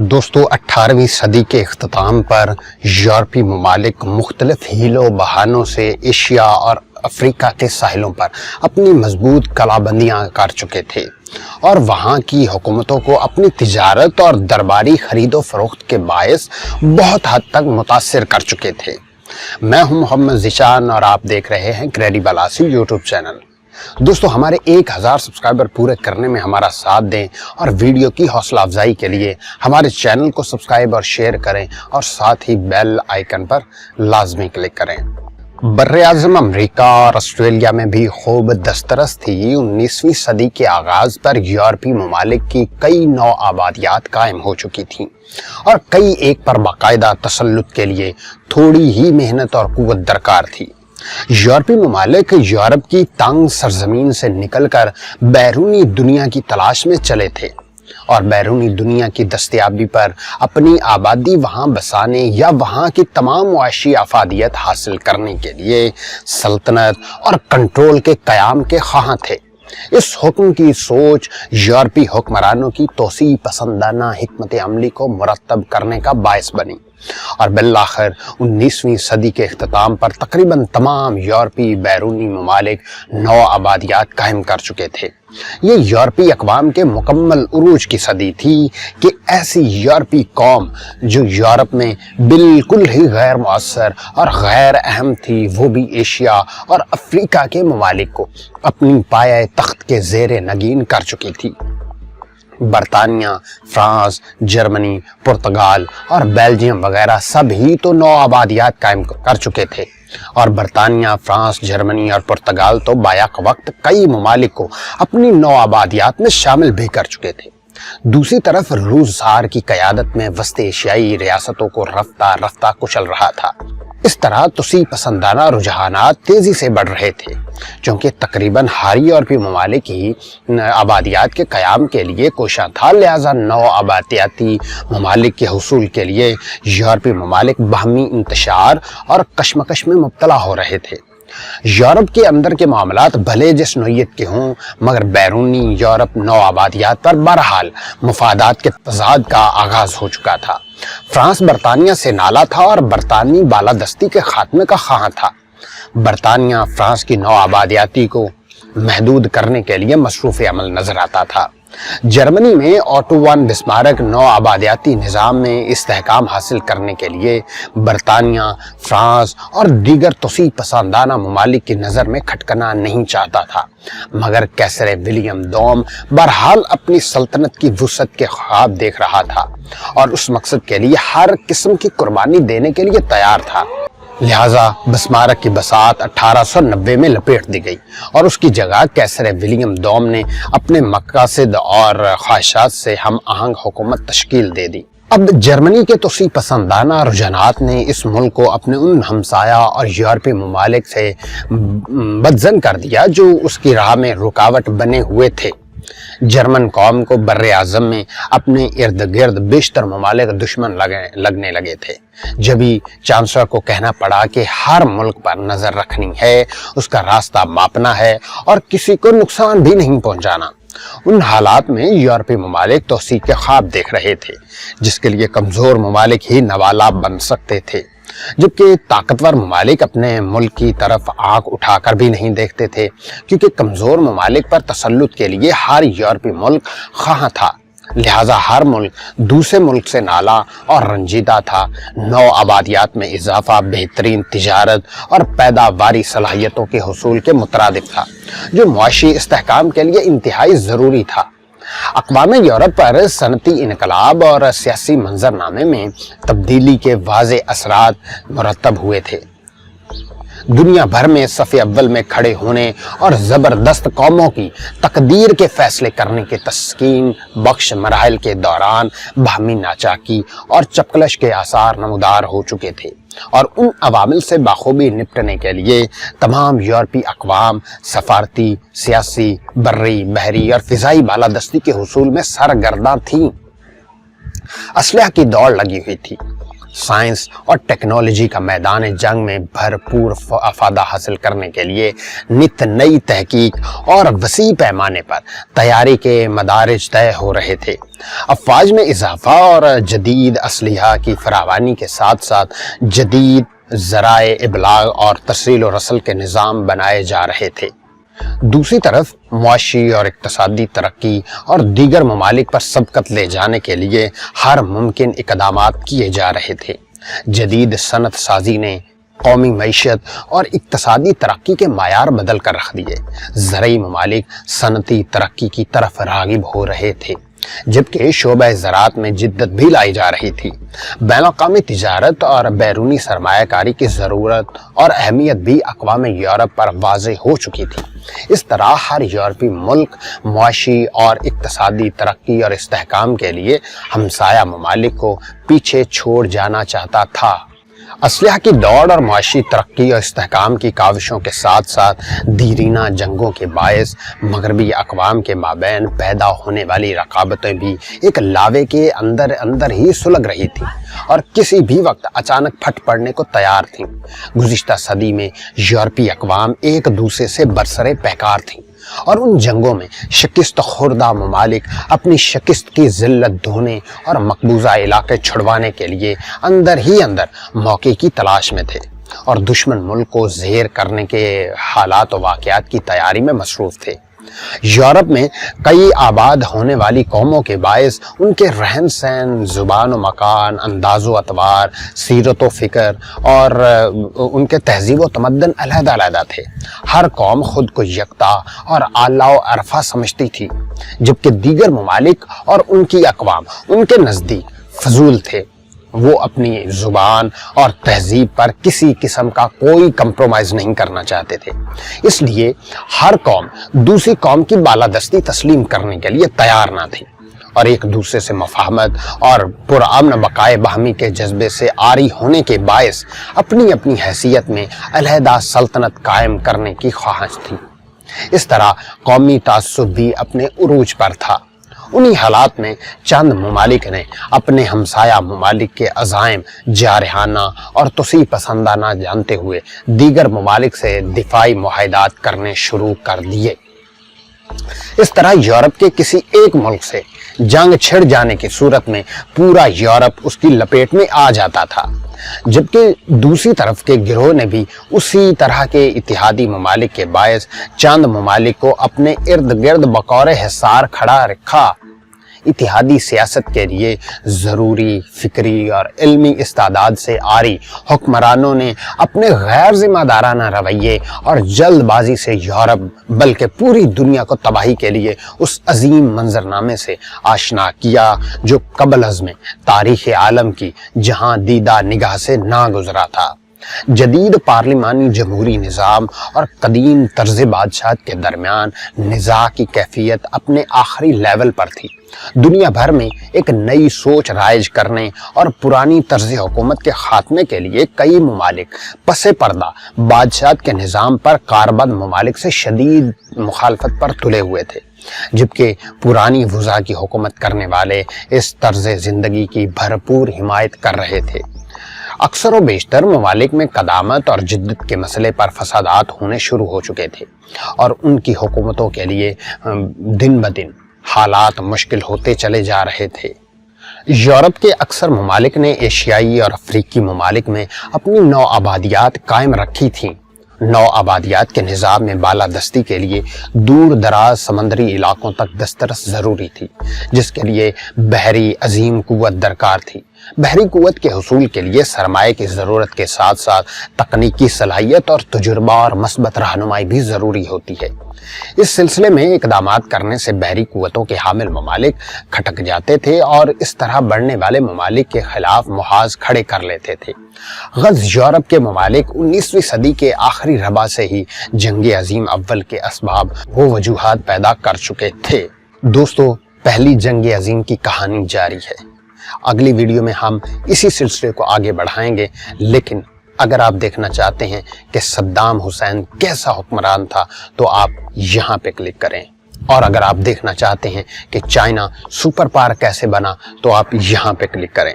دوستو 18ویں صدی کے اختتام پر یورپی ممالک مختلف ہیلوں بہانوں سے ایشیا اور افریقہ کے ساحلوں پر اپنی مضبوط کلابندیاں کر چکے تھے اور وہاں کی حکومتوں کو اپنی تجارت اور درباری خرید و فروخت کے باعث بہت حد تک متاثر کر چکے تھے۔ میں ہوں محمد ذیشان اور آپ دیکھ رہے ہیں کریڈیبل آسی یوٹیوب چینل۔ دوستو ہمارے 1000 سبسکرائبر پورے کرنے میں ہمارا ساتھ دیں اور ویڈیو کی حوصلہ افزائی کے لیے ہمارے چینل کو سبسکرائب اور شیئر کریں اور ساتھ ہی بیل آئیکن پر لازمی کلک کریں۔ براعظم امریکہ اور آسٹریلیا میں بھی خوب دسترس تھی 19ویں صدی کے آغاز پر یورپی ممالک کی کئی نو آبادیات قائم ہو چکی تھیں اور کئی ایک پر باقاعدہ تسلط کے لیے تھوڑی ہی محنت اور قوت درکار تھی۔ یورپی ممالک یورپ کی تنگ سرزمین سے نکل کر بیرونی دنیا کی تلاش میں چلے تھے اور بیرونی دنیا کی دستیابی پر اپنی آبادی وہاں بسانے یا وہاں کی تمام معاشی افادیت حاصل کرنے کے لیے سلطنت اور کنٹرول کے قیام کے خواہاں تھے۔ اس حکم کی سوچ یورپی حکمرانوں کی توسیع پسندانہ حکمت عملی کو مرتب کرنے کا باعث بنی اور بالآخر 19ویں صدی کے اختتام پر تقریباً تمام یورپی بیرونی ممالک نو آبادیات قائم کر چکے تھے۔ یہ یورپی اقوام کے مکمل عروج کی صدی تھی کہ ایسی یورپی قوم جو یورپ میں بالکل ہی غیر مؤثر اور غیر اہم تھی، وہ بھی ایشیا اور افریقہ کے ممالک کو اپنی پایہ تخت کے زیر نگین کر چکی تھی۔ برطانیہ، فرانس، جرمنی، پرتگال اور بیلجیم وغیرہ سب ہی تو نو آبادیات قائم کر چکے تھے اور برطانیہ، فرانس، جرمنی اور پرتگال تو بیک وقت کئی ممالک کو اپنی نو آبادیات میں شامل بھی کر چکے تھے۔ دوسری طرف روس زار کی قیادت میں وسط ایشیائی ریاستوں کو رفتہ رفتہ کچل رہا تھا۔ اس طرح توسیع پسندانہ رجحانات تیزی سے بڑھ رہے تھے چونکہ تقریباً ہر یورپی ممالک ہی آبادیات کے قیام کے لیے کوشاں تھا، لہذا نو آبادیاتی ممالک کے حصول کے لیے یورپی ممالک باہمی انتشار اور کشمکش میں مبتلا ہو رہے تھے۔ یورپ کے اندر کے معاملات بھلے جس نوعیت کے ہوں مگر بیرونی یورپ نو آبادیات پر بہرحال مفادات کے تضاد کا آغاز ہو چکا تھا۔ فرانس برطانیہ سے نالا تھا اور برطانوی بالادستی کے خاتمے کا خواہاں تھا۔ برطانیہ فرانس کی نو آبادیاتی کو محدود کرنے کے لیے مصروف عمل نظر آتا تھا۔ جرمنی میں اوٹو ون بسمارک نو آبادیاتی نظام میں استحکام حاصل کرنے کے لیے برطانیہ، فرانس اور دیگر توسیع پسندانہ ممالک کی نظر میں کھٹکنا نہیں چاہتا تھا، مگر کیسر ولیم دوم بہرحال اپنی سلطنت کی وسعت کے خواب دیکھ رہا تھا اور اس مقصد کے لیے ہر قسم کی قربانی دینے کے لیے تیار تھا۔ لہٰذا بسمارک کی بساط 1890 میں لپیٹ دی گئی اور اس کی جگہ کیسر ولیم دوم نے اپنے مقاصد اور خواہشات سے ہم آہنگ حکومت تشکیل دے دی۔ اب جرمنی کے توسیع پسندانہ رجحانات نے اس ملک کو اپنے ان ہمسایہ اور یورپی ممالک سے بدظن کر دیا جو اس کی راہ میں رکاوٹ بنے ہوئے تھے۔ جرمن قوم کو بر اعظم میں اپنے ارد گرد بیشتر ممالک دشمن لگنے لگے تھے۔ جبھی چانسلر کو کہنا پڑا کہ ہر ملک پر نظر رکھنی ہے، اس کا راستہ ماپنا ہے اور کسی کو نقصان بھی نہیں پہنچانا۔ ان حالات میں یورپی ممالک توسیع کے خواب دیکھ رہے تھے جس کے لیے کمزور ممالک ہی نوالہ بن سکتے تھے، جبکہ طاقتور ممالک اپنے ملک کی طرف آنکھ اٹھا کر بھی نہیں دیکھتے تھے کیونکہ کمزور ممالک پر تسلط کے لیے ہر یورپی ملک خواہاں تھا۔ لہٰذا ہر ملک دوسرے ملک سے نالا اور رنجیدہ تھا۔ نو آبادیات میں اضافہ بہترین تجارت اور پیداواری صلاحیتوں کے حصول کے مترادف تھا جو معاشی استحکام کے لیے انتہائی ضروری تھا۔ اقوام یورپ پر صنعتی انقلاب اور سیاسی منظرنامے میں تبدیلی کے واضح اثرات مرتب ہوئے تھے۔ دنیا بھر میں صف اول میں کھڑے ہونے اور زبردست قوموں کی تقدیر کے فیصلے کرنے کے تسکین بخش مراحل کے دوران باہمی ناچاکی اور چپکلش کے آثار نمودار ہو چکے تھے اور ان عوامل سے بخوبی نپٹنے کے لیے تمام یورپی اقوام سفارتی، سیاسی، بری، بحری اور فضائی بالادستی کے حصول میں سرگرداں تھیں۔ اسلحہ کی دوڑ لگی ہوئی تھی साइंस और टेक्नोलॉजी का मैदान जंग में भरपूर अफादा हासिल करने के लिए नित नई तहकीक और वसी पैमाने पर तैयारी के मदारिज तय हो रहे थे। अफवाज में इजाफा और जदीद असलिहा की फरावानी के साथ साथ जदीद ज़राए इबलाग और तरसील व रसल के निज़ाम बनाए जा रहे थे। दूसरी तरफ मुआशी और इक्तसादी तरक्की और दीगर ममालिक पर सबकत ले जाने के लिए हर मुमकिन इक़दामात किए जा रहे थे। जदीद सनत साजी ने कौमी मईशत और इक्तसादी तरक्की के मायार बदल कर रख दिए। ज़रई ममालिक सनती तरक्की की तरफ रागिब हो रहे थे, जबकि शोबे ज़राअत में जिद्दत भी लाई जा रही थी। बैनुल-अक़वामी तिजारत और बैरूनी सरमायाकारी की ज़रूरत और अहमियत भी अक़वाम यूरोप पर वाज़ेह हो चुकी थी। इस तरह हर यूरोपी मुल्क मुआशी और इक़्तिसादी तरक्की और इस्तेहकाम के लिए हमसाया ममालिक को पीछे छोड़ जाना चाहता था। असलहा की दौड़ और मुआशी तरक्की और इस्तेहकाम की काविशों के साथ साथ दीरीना जंगों के बायस मगरबी अक़वाम के माबैन पैदा होने वाली रकाबतें भी एक लावे के अंदर अंदर ही सुलग रही थी और किसी भी वक्त अचानक फट पड़ने को तैयार थीं। गुज़िश्ता सदी में यूरोपी अक़वाम एक दूसरे से बरसरे पैकार थीं और उन जंगों में शिकस्त खुर्दा ममालिक अपनी शिकस्त की ज़िल्लत धोने और मकबूजा इलाके छुड़वाने के लिए अंदर ही अंदर मौके की तलाश में थे और दुश्मन मुल्क को ज़ेर करने के हालात व वाक़यात की तैयारी में मसरूफ़ थे। यूरोप में कई आबाद होने वाली कौमों के बायस उनके रहन सहन, ज़ुबान व मकान, अंदाज़ो अतवार, सीरत व फ़िक्र और उनके तहज़ीब व तमद्दन अलहदा थे। हर कौम खुद को यकता और आला व अरफा समझती थी, जबकि दीगर ममालिक और उनकी अक़वाम उनके नज़दीक फजूल थे। वो अपनी ज़ुबान और तहज़ीब पर किसी किस्म का कोई कंप्रोमाइज़ नहीं करना चाहते थे। इसलिए हर कौम दूसरी कौम की बालादस्ती तस्लीम करने के लिए तैयार ना थी और एक दूसरे से मफाहमत और पुरअमन बकाए बाहमी के जज्बे से आरी होने के बायस अपनी अपनी हैसियत में अलहदा सल्तनत कायम करने की ख्वाहिश थी। इस तरह कौमी तासुब भी अपने उरूज पर था। उन्हीं हालात में चंद ममालिक ने अपने हमसाया ममालिक के अज़ाइम जारहाना और तुसी पसंदाना जानते हुए दीगर ममालिक से दिफाई मुआहदात करने शुरू कर दिए। इस तरह यूरोप के किसी एक मुल्क से जंग छिड़ जाने की सूरत में पूरा यूरोप उसकी लपेट में आ जाता था, जबकि दूसरी तरफ के गिरोह ने भी उसी तरह के इत्तेहादी ममालिक के बायस चंद ममालिक को अपने इर्द गिर्द बकौर हिसार खड़ा रखा। इत्तेहादी सियासत के लिए ज़रूरी फ़िक्री और इल्मी इस्तादाद से आरी हुक्मरानों ने अपने गैर ज़िम्मेदाराना रवैये और जल्दबाजी से यूरोप बल्कि पूरी दुनिया को तबाही के लिए उस अजीम मंजरनामे से आशना किया जो कबल अज़्म तारीख़ आलम की जहां दीदा निगाह से ना गुजरा था। जदीद पार्लिमानी जमहूरी निज़ाम और कदीम तर्ज़ बादशाहत के दरमियान निज़ा की कैफियत अपने आखिरी लेवल पर थी। दुनिया भर में एक नई सोच राइज करने और पुरानी तर्ज़ हुकूमत के खात्मे के लिए कई ममालिक पसे पर्दा बादशाहत के निज़ाम पर कारबंद ममालिक से शदीद मुखालफत पर तुले हुए थे, जबकि पुरानी वज़ा की हुकूमत करने वाले इस तर्ज़ ज़िंदगी की भरपूर हिमायत कर रहे थे। अक्सर व बेशतर ममालिक में कदामत और जिद्दत के मसले पर फसादात होने शुरू हो चुके थे और उनकी हुकूमतों के लिए दिन ब दिन हालात मुश्किल होते चले जा रहे थे। यूरोप के अक्सर ममालिक ने एशियाई और अफ्रीकी ममालिक में अपनी नौ आबादियात कायम रखी थीं। नौ आबादियात के निज़ाम में बालादस्ती के लिए दूर दराज समंदरी इलाकों तक दस्तरस ज़रूरी थी, जिसके लिए बहरी अजीम कुव्वत दरकार थी। बहरी कुव्वत के हुसूल के लिए सरमाए की ज़रूरत के साथ साथ तकनीकी सलाहियत और तजुर्बा और मस्बत रहनुमाई भी ज़रूरी होती है। इस सिलसिले में इक़दामात करने से बहरी कुव्वतों के हामिल ममालिक खटक जाते थे और इस तरह बढ़ने वाले ममालिक के खिलाफ मुहाज खड़े कर लेते थे। गज़ यूरोप के ममालिक 19वीं सदी के आखिरी रबा से ही जंग अजीम अव्वल के असबाब वो वजूहात पैदा कर चुके थे। दोस्तों, पहली जंग अजीम की कहानी जारी है। अगली वीडियो में हम इसी सिलसिले को आगे बढ़ाएंगे, लेकिन अगर आप देखना चाहते हैं कि सद्दाम हुसैन कैसा हुक्मरान था तो आप यहाँ पे क्लिक करें, और अगर आप देखना चाहते हैं कि चाइना सुपर पावर कैसे बना तो आप यहाँ पे क्लिक करें।